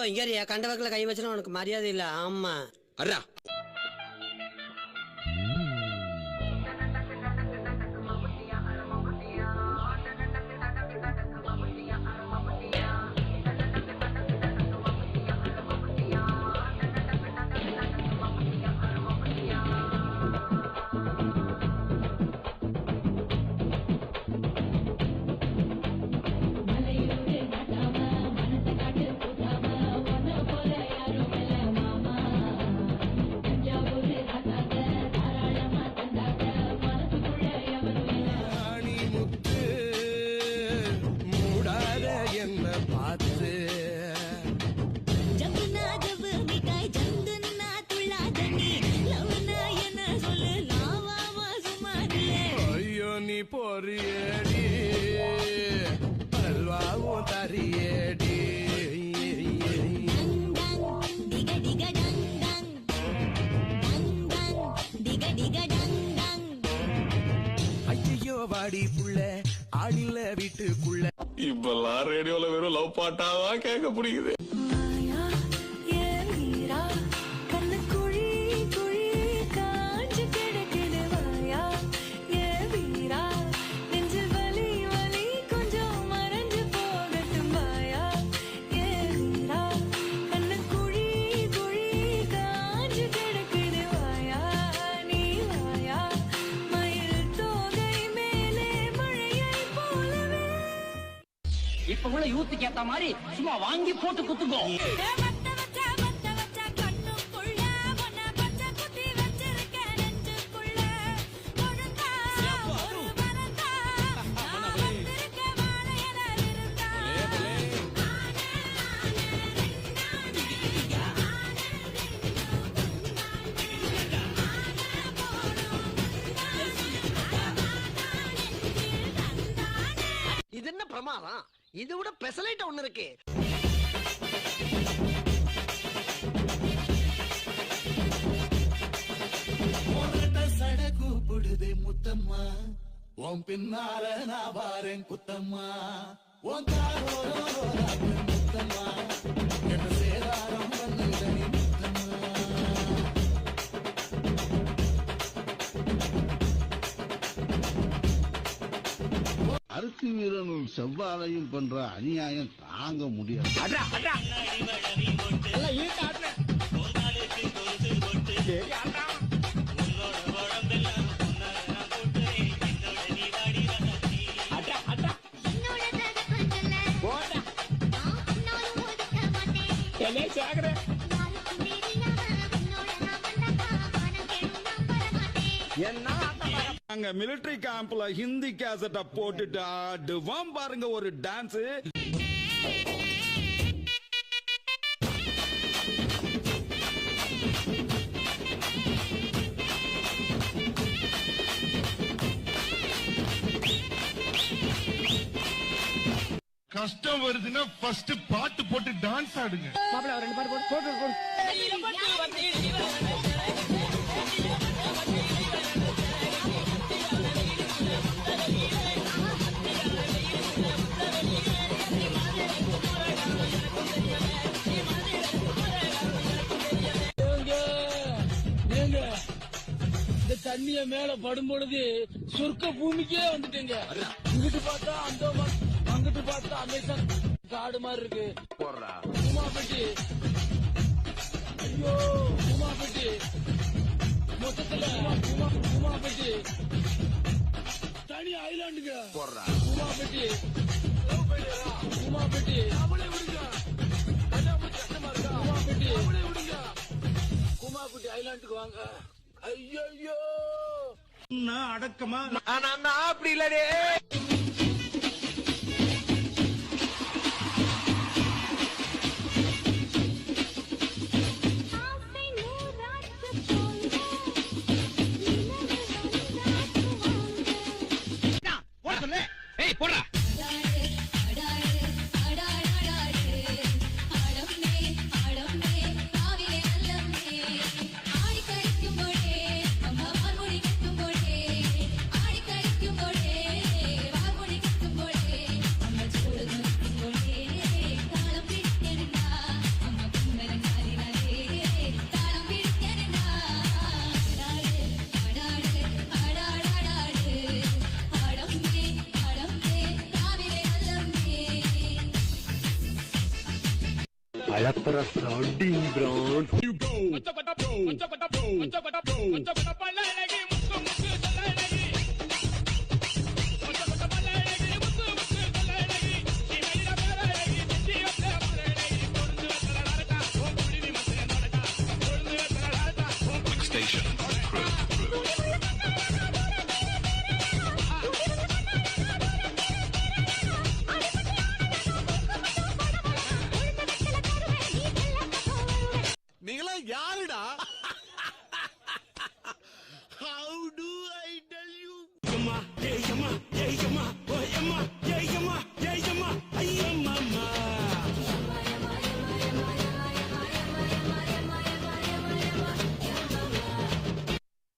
இங்க கண்ட வக்கல கை வச்சா உனக்கு மரியாதை இல்ல. ஆமா அறா பொறியடி பல்வாவும் தரியடி ஐயோ வாடி புள்ள ஆளில்ல வீட்டுக்குள்ள. இப்பெல்லாம் ரேடியோல வெறும் லவ் பாட்டாதான் கேட்க பிடிக்குது. இப்ப உள்ள யூத்துக்கு ஏத்த மாதிரி சும்மா வாங்கி போட்டு குத்துக்கோ. இது என்ன பிரமாதம்? இது விட பெசலைட் ஒண்ணு இருக்கு. சட கூப்பிடுதே முத்தம்மா, உன் பின்னால நான் வாரேன் குத்தம்மா, உன் காரோரம் முத்தம்மா, என்ன சேதாரம் பண்ணுதே முத்தம்மா. அரிசி வீரனும் செவ்வாழையும் பண்ற அநியாயம் தாங்க முடியாது. அங்க மிலிட்டரி கேம்ப்ல ஹிந்தி கேசட்ட போட்டுட்டு ஆடுவான் பாருங்க ஒரு டான்ஸ். கஷ்டம் வருதுன்னா ஃபர்ஸ்ட் பாட்டு போட்டு டான்ஸ் ஆடுங்க. மாப்பிள்ள ரெண்டு பாட்டு போட்டு போட்டு இந்த தண்ணிய மேல படும் பொழுது சொர்க்க பூமிக்கே வந்துட்டீங்க. இங்கிட்டு பார்த்தா அந்த அங்கிட்டு பார்த்தா அமேசான் காடு மாதிரி இருக்கு. உமாபெட்டி, ஐயோ உமாபெட்டி, மொத்தத்துல உமாபெட்டி தனி ஐலாண்டுங்க. உமாபெட்டி உமாபெட்டி உமாபெட்டி உமாபெட்டி ஐலாண்டுக்கு வாங்க. ஐயோ அடக்கமா அப்படி இல்லடே. போடா ஆடி கழிக்கும் போதே கலப்பர